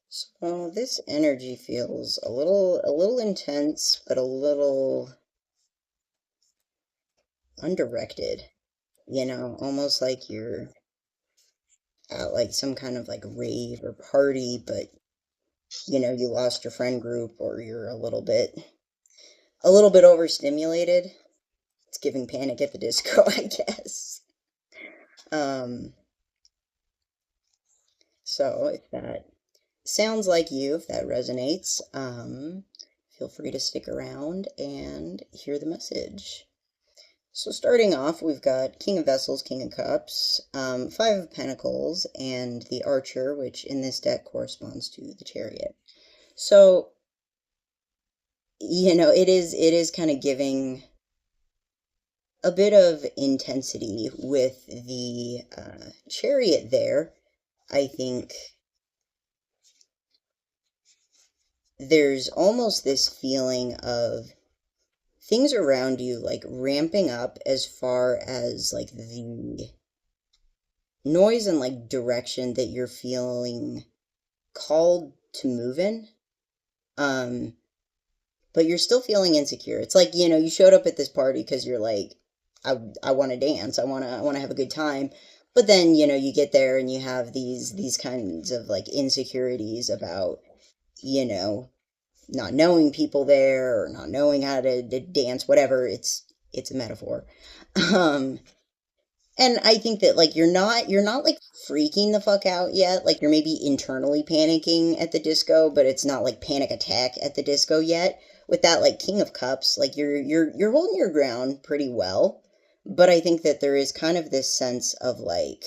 So this energy feels a little intense, but a little undirected. Almost like you're at like some kind of like rave or party, but you lost your friend group or you're a little bit overstimulated. It's giving Panic at the Disco, I guess. Um, so if that sounds like you, if that resonates, feel free to stick around and hear the message. So starting off, we've got King of Vessels, King of Cups, Five of Pentacles, and the Archer, which in this deck corresponds to the Chariot. So, it is kind of giving a bit of intensity with the Chariot there. I think there's almost this feeling of things around you like ramping up as far as like the noise and like direction that you're feeling called to move in. Um, but you're still feeling insecure. It's like, you showed up at this party because you're like, I want to dance. I want to have a good time. But then, you get there and you have these kinds of like insecurities about, you know, not knowing people there or not knowing how to dance, whatever. It's a metaphor. Um, and I think that like you're not like freaking the fuck out yet. Like you're maybe internally panicking at the disco, but it's not like panic attack at the disco yet. With that like King of Cups, like you're holding your ground pretty well. But I think that there is kind of this sense of like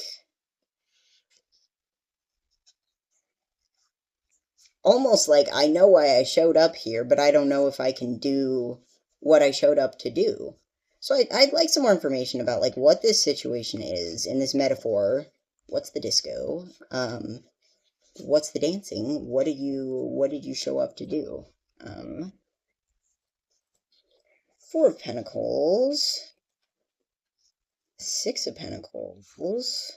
almost like I know why I showed up here, but I don't know if I can do what I showed up to do. So I'd like some more information about like what this situation is in this metaphor. What's the disco? What's the dancing? What did you show up to do? Um, Four of Pentacles, Six of Pentacles,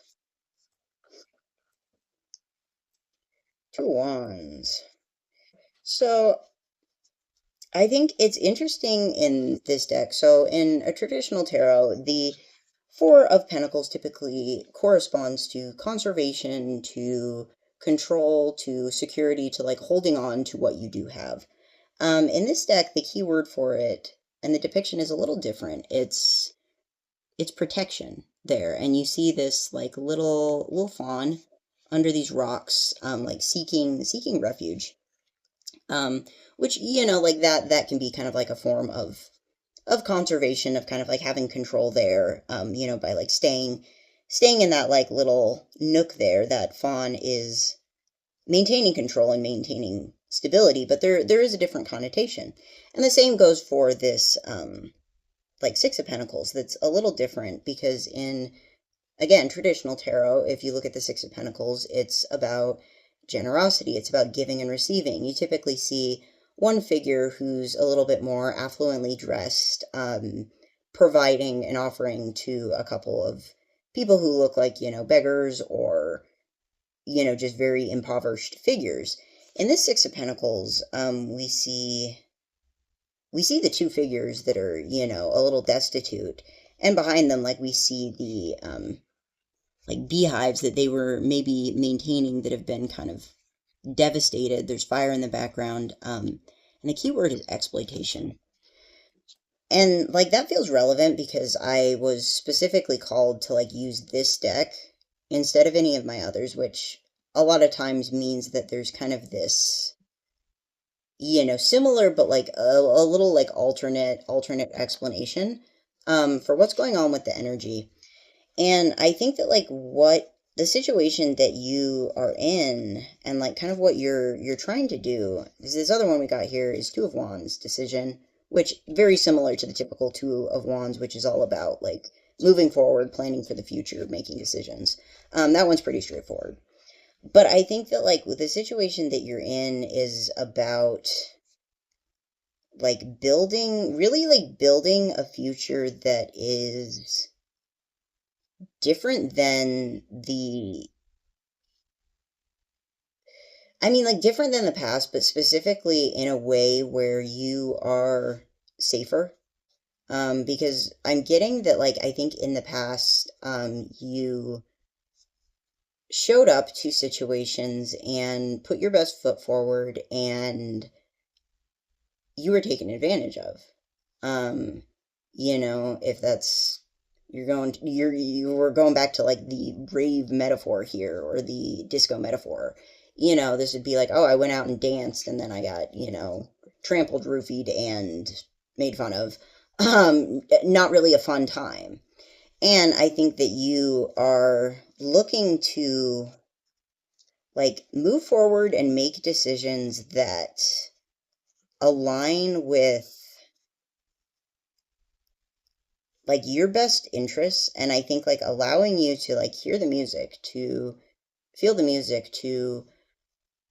Two of Wands. So I think it's interesting in this deck. So in a traditional tarot, the Four of Pentacles typically corresponds to conservation, to control, to security, to like holding on to what you do have. In this deck, the key word for it and the depiction is a little different. It's protection there, and you see this like little fawn under these rocks, like seeking refuge. Which like that can be kind of like a form of conservation, of kind of like having control there, by like staying in that like little nook there. That fawn is maintaining control and maintaining stability, but there is a different connotation. And the same goes for this like Six of Pentacles. That's a little different because in, again, traditional tarot, if you look at the Six of Pentacles, it's about generosity, it's about giving and receiving. You typically see one figure who's a little bit more affluently dressed, providing and offering to a couple of people who look like, beggars or, just very impoverished figures. In this Six of Pentacles, we see the two figures that are, a little destitute, and behind them, like, we see the like beehives that they were maybe maintaining that have been kind of devastated. There's fire in the background, and the key word is exploitation. And like that feels relevant because I was specifically called to like use this deck instead of any of my others, which a lot of times means that there's kind of this, similar but like a little like alternate explanation for what's going on with the energy. And I think that like what the situation that you are in and like kind of what you're trying to do is this other one we got here is Two of Wands, decision, which very similar to the typical Two of Wands, which is all about like moving forward, planning for the future, making decisions. That one's pretty straightforward. But I think that like with the situation that you're in is about like building a future that is different than the, I mean, like different than the past, but specifically in a way where you are safer. Because I'm getting that, like, I think in the past, you showed up to situations and put your best foot forward and you were taken advantage of. Um, if that's you were going back to like the rave metaphor here or the disco metaphor. This would be like, oh, I went out and danced and then I got, trampled, roofied, and made fun of. Not really a fun time. And I think that you are looking to like move forward and make decisions that align with like your best interests, and I think like allowing you to like hear the music, to feel the music, to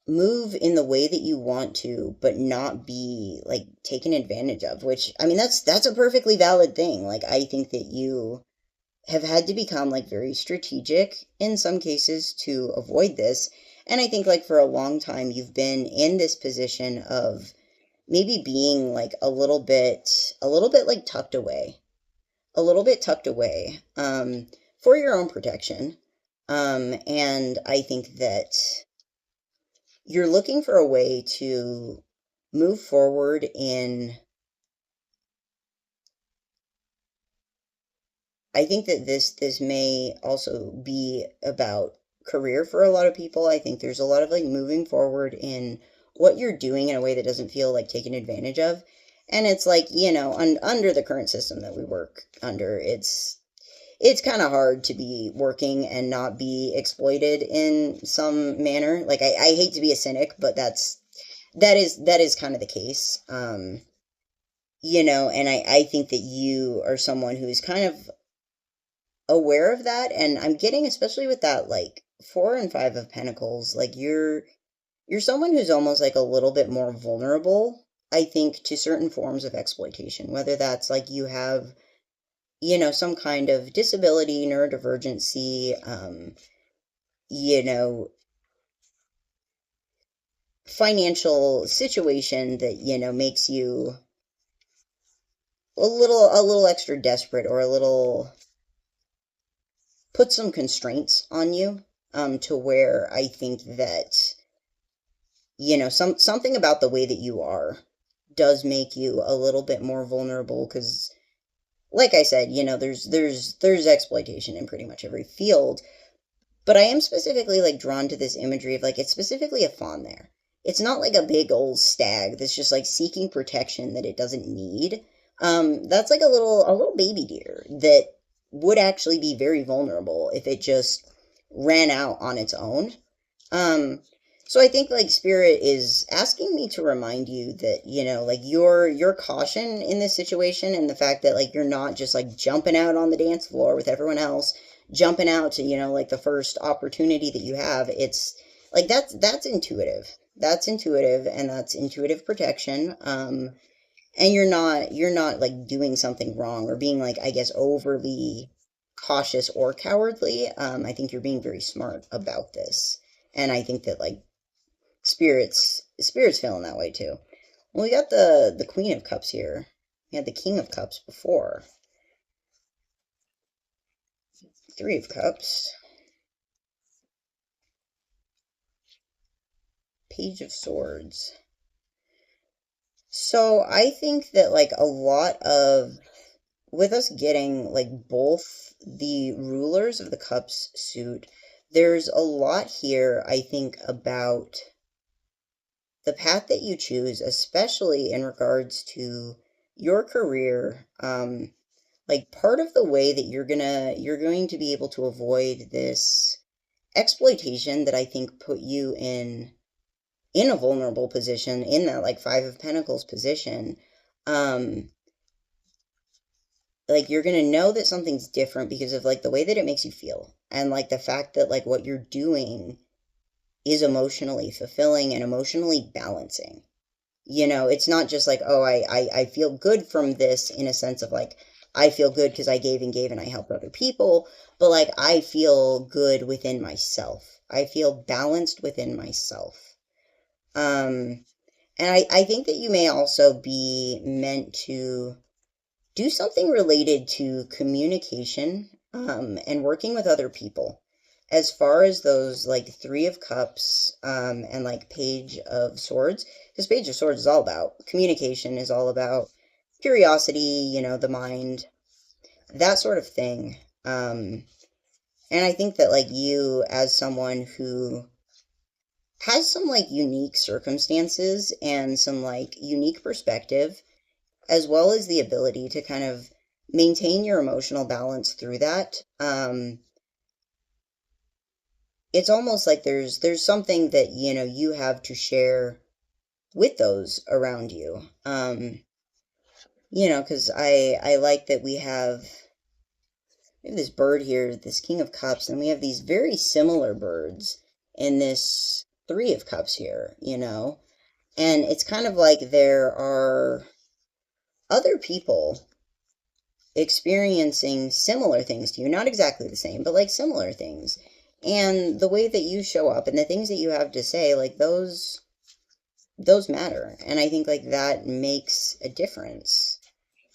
move in the way that you want to but not be like taken advantage of, which I mean that's a perfectly valid thing. Like I think that you have had to become like very strategic in some cases to avoid this. And I think like for a long time you've been in this position of maybe being like a little bit like tucked away, a little bit tucked away, for your own protection. And I think that you're looking for a way to move forward in. I think that this may also be about career for a lot of people. I think there's a lot of like moving forward in what you're doing in a way that doesn't feel like taken advantage of. And it's like, under the current system that we work under, it's kind of hard to be working and not be exploited in some manner. Like I hate to be a cynic, but that is kind of the case. And I think that you are someone who's kind of aware of that, and I'm getting, especially with that like four and five of pentacles, like you're someone who's almost like a little bit more vulnerable, I think, to certain forms of exploitation, whether that's like you have, some kind of disability, neurodivergency, you know financial situation that makes you a little extra desperate, or a little put some constraints on you, to where I think that something about the way that you are does make you a little bit more vulnerable, because like I said, there's exploitation in pretty much every field. But I am specifically like drawn to this imagery of like it's specifically a fawn there. It's not like a big old stag that's just like seeking protection that it doesn't need. That's like a little baby deer that would actually be very vulnerable if it just ran out on its own. Um, so I think like spirit is asking me to remind you that, like your caution in this situation, and the fact that like you're not just like jumping out on the dance floor with everyone else, jumping out to, like the first opportunity that you have. It's like that's intuitive. That's intuitive, and that's intuitive protection. And you're not like doing something wrong or being like, I guess, overly cautious or cowardly. I think you're being very smart about this. And I think that like spirits feeling that way too. Well, we got the Queen of Cups here. We had the King of Cups before. Three of Cups. Page of Swords. So I think that like a lot of, with us getting like both the rulers of the cups suit, there's a lot here, I think, about the path that you choose, especially in regards to your career. Like part of the way that you're going to be able to avoid this exploitation that I think put you in a vulnerable position, in that like five of pentacles position. um like you're gonna know that something's different because of like the way that it makes you feel, and like the fact that like what you're doing is emotionally fulfilling and emotionally balancing. It's not just like, oh, I feel good from this, in a sense of like, I feel good because I gave and I helped other people, but like I feel good within myself. I feel balanced within myself. Um, and I think that you may also be meant to do something related to communication, and working with other people. As far as those like Three of Cups, and like Page of Swords, because Page of Swords is all about communication, is all about curiosity, the mind, that sort of thing. And I think that like you, as someone who has some like unique circumstances and some like unique perspective, as well as the ability to kind of maintain your emotional balance through that. It's almost like there's something that you have to share with those around you. Because I like that we have this bird here, this King of Cups, and we have these very similar birds in this Three of Cups here. And it's kind of like there are other people experiencing similar things to you, not exactly the same, but like similar things. And the way that you show up and the things that you have to say, like those matter. And I think like that makes a difference.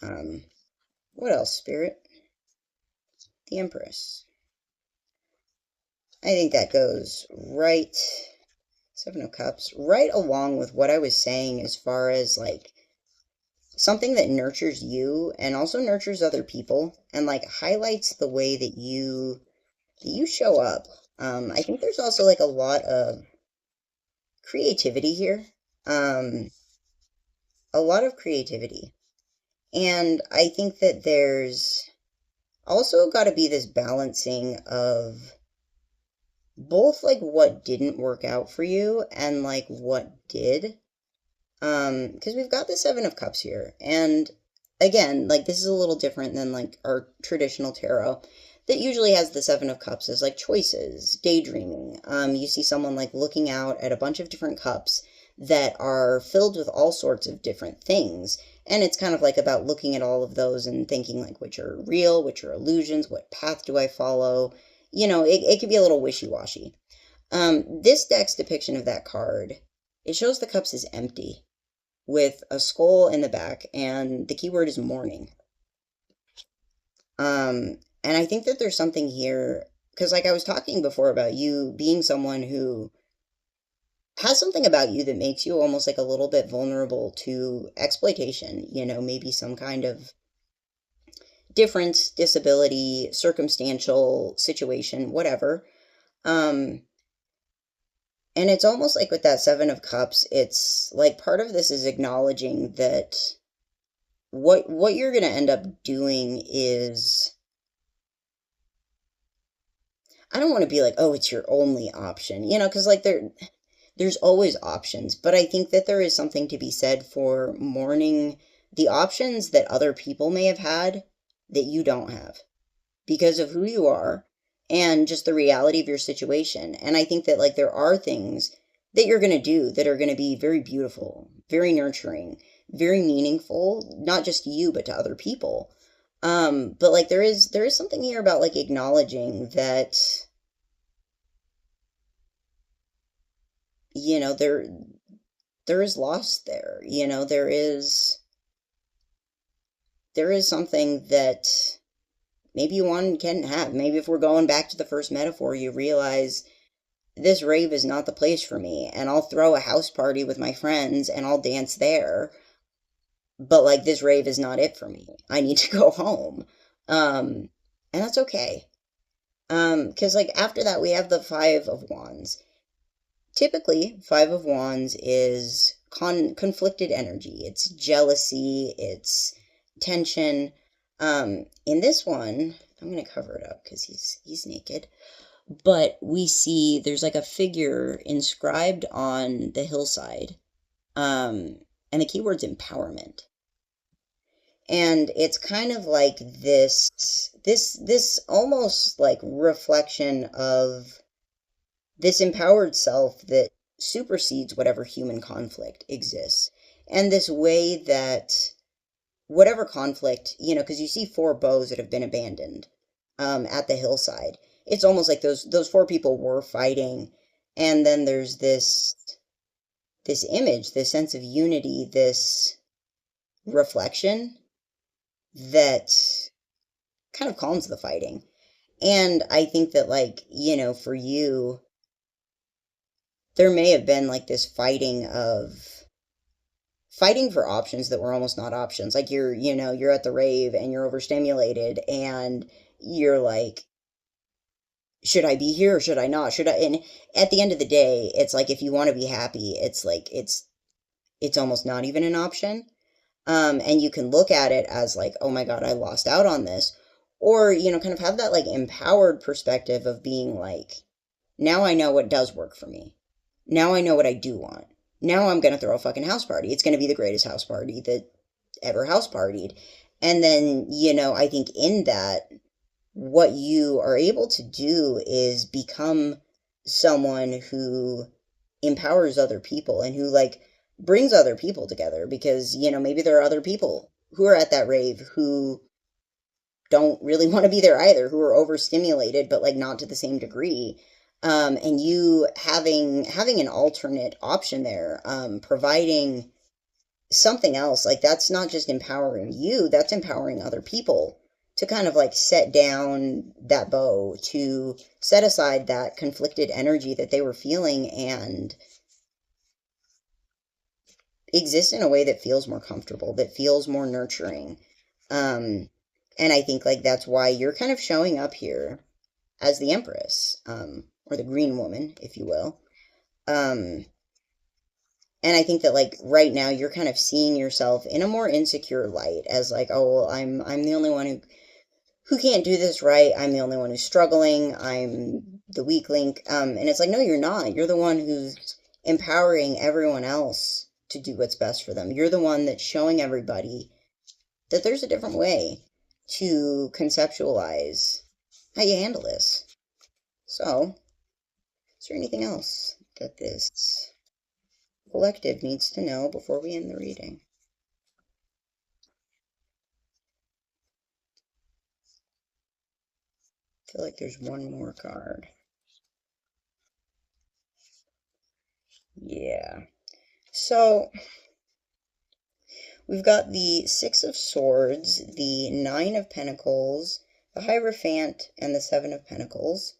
Um, what else, Spirit? The Empress. I think that goes right, Seven of Cups, right along with what I was saying as far as like something that nurtures you and also nurtures other people and like highlights the way that you show up. I think there's also like a lot of creativity here. Um, a lot of creativity. And I think that there's also got to be this balancing of both like what didn't work out for you and like what did. Because we've got the Seven of Cups here. And again, like this is a little different than like our traditional tarot that usually has the Seven of Cups as like choices, daydreaming. You see someone like looking out at a bunch of different cups that are filled with all sorts of different things. And it's kind of like about looking at all of those and thinking like which are real, which are illusions, what path do I follow? It could be a little wishy-washy. This deck's depiction of that card, it shows the cups as empty with a skull in the back, and the keyword is mourning. And I think that there's something here, because like I was talking before about you being someone who has something about you that makes you almost like a little bit vulnerable to exploitation, maybe some kind of difference, disability, circumstantial situation, whatever. Um, and it's almost like with that Seven of Cups, it's like part of this is acknowledging that what you're going to end up doing is, I don't want to be like, oh, it's your only option, because like there's always options, but I think that there is something to be said for mourning the options that other people may have had that you don't have because of who you are and just the reality of your situation. And I think that like there are things that you're going to do that are going to be very beautiful, very nurturing, very meaningful, not just to you but to other people. But like there is something here about like acknowledging that there is loss there. There is something that maybe one can have. Maybe if we're going back to the first metaphor, you realize this rave is not the place for me, and I'll throw a house party with my friends and I'll dance there, but like this rave is not it for me. I need to go home. And that's okay. Because like after that we have the Five of Wands. Typically, Five of Wands is conflicted energy. It's jealousy, it's tension. In this one, I'm gonna cover it up because he's naked. But we see there's like a figure inscribed on the hillside. And the keyword's empowerment. And it's kind of like this almost like reflection of this empowered self that supersedes whatever human conflict exists. And this way that whatever conflict, because you see four bows that have been abandoned at the hillside. It's almost like those four people were fighting, and then there's this image, this sense of unity, this reflection that kind of calms the fighting. And I think that, like, for you, there may have been like this fighting for options that were almost not options. Like you're at the rave and you're overstimulated and you're like, should I be here or should I not? Should I? And at the end of the day, it's like if you want to be happy, it's like it's almost not even an option. And you can look at it as like, oh my God, I lost out on this. Or, kind of have that like empowered perspective of being like, now I know what does work for me. Now I know what I do want. Now I'm going to throw a fucking house party. It's going to be the greatest house party that ever house partied. And then, I think in that, what you are able to do is become someone who empowers other people and who like brings other people together because, maybe there are other people who are at that rave who don't really want to be there either, who are overstimulated, but like not to the same degree. And you having an alternate option there, providing something else, like that's not just empowering you, that's empowering other people to kind of like set down that bow, to set aside that conflicted energy that they were feeling and exist in a way that feels more comfortable, that feels more nurturing. And I think like that's why you're kind of showing up here as the Empress, or the Green Woman, if you will. Um, and I think that like right now you're kind of seeing yourself in a more insecure light as like, oh, well, I'm the only one who can't do this right. I'm the only one who's struggling. I'm the weak link. And it's like, no, you're not. You're the one who's empowering everyone else to do what's best for them. You're the one that's showing everybody that there's a different way to conceptualize how you handle this. So, is there anything else that this collective needs to know before we end the reading? I feel like there's one more card. Yeah. So, we've got the Six of Swords, the Nine of Pentacles, the Hierophant, and the Seven of Pentacles.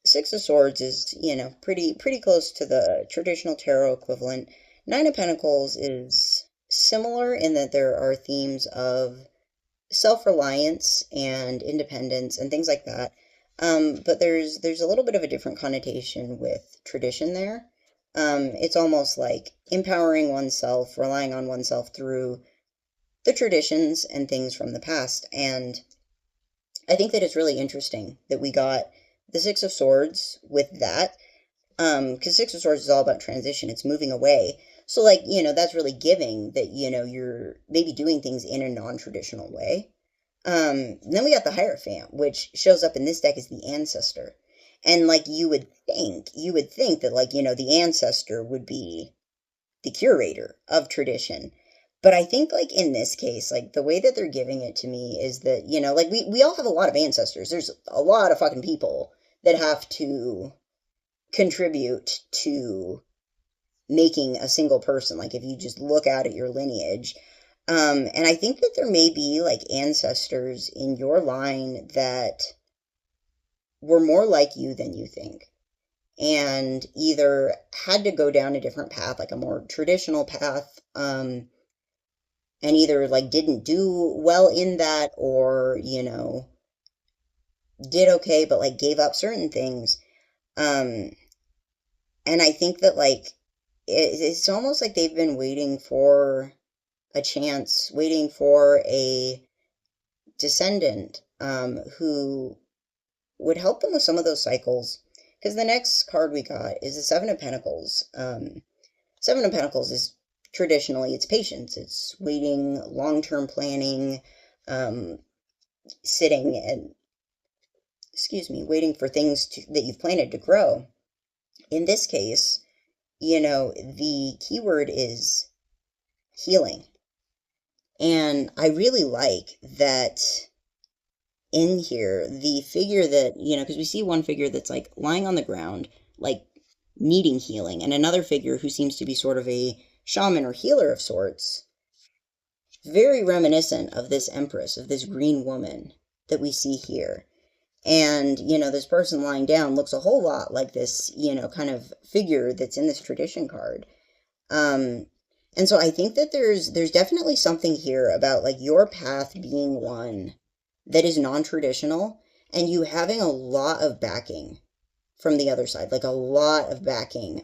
Six of Swords is, pretty close to the traditional tarot equivalent. Nine of Pentacles is similar in that there are themes of self-reliance and independence and things like that. But there's a little bit of a different connotation with tradition there. It's almost like empowering oneself, relying on oneself through the traditions and things from the past. And I think that it's really interesting that we got the Six of Swords with that. Because Six of Swords is all about transition. It's moving away. So, like, that's really giving that, you're maybe doing things in a non-traditional way. Then we got the Hierophant, which shows up in this deck as the ancestor. And, like, you would think that, like, the ancestor would be the curator of tradition. But I think, like, in this case, like, the way that they're giving it to me is that, like, we all have a lot of ancestors. There's a lot of fucking people that have to contribute to making a single person. Like, if you just look out at your lineage. And I think that there may be, like, ancestors in your line that were more like you than you think. And either had to go down a different path, like a more traditional path, and either, like, didn't do well in that or, did okay, but, like, gave up certain things. And I think that, like, it's almost like they've been waiting for a chance, waiting for a descendant who would help them with some of those cycles. Because the next card we got is the Seven of Pentacles. Seven of Pentacles is traditionally, it's patience. It's waiting, long-term planning, sitting and, waiting for things that you've planted to grow. In this case, the keyword is healing. And I really like that in here, the figure that, because we see one figure that's like lying on the ground, like needing healing, and another figure who seems to be sort of a shaman or healer of sorts, very reminiscent of this empress, of this green woman that we see here. And, this person lying down looks a whole lot like this, kind of figure that's in this tradition card. Um, and so I think that there's definitely something here about like your path being one that is non-traditional and you having a lot of backing from the other side, like a lot of backing.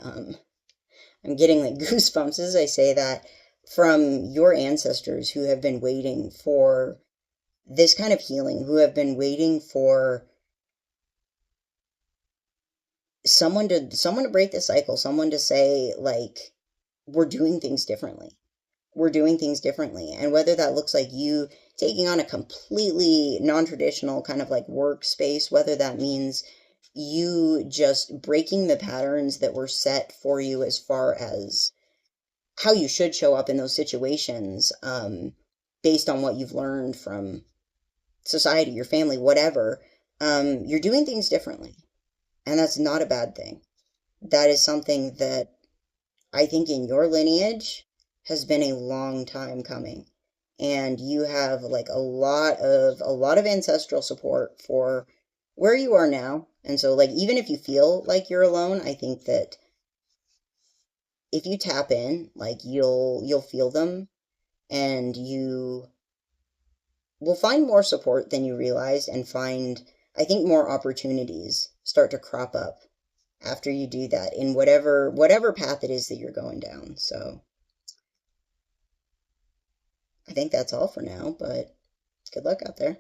I'm getting like goosebumps as I say that, from your ancestors who have been waiting for this kind of healing, who have been waiting for someone to break the cycle, someone to say like, we're doing things differently. We're doing things differently. And whether that looks like you taking on a completely non-traditional kind of like workspace, whether that means you just breaking the patterns that were set for you as far as how you should show up in those situations, based on what you've learned from society, your family, whatever, you're doing things differently. And that's not a bad thing. That is something that I think in your lineage has been a long time coming. And you have like a lot of ancestral support for where you are now. And so like even if you feel like you're alone, I think that if you tap in, like you'll feel them, and you will find more support than you realized, and find, I think, more opportunities start to crop up after you do that in whatever path it is that you're going down. So I think that's all for now, but good luck out there.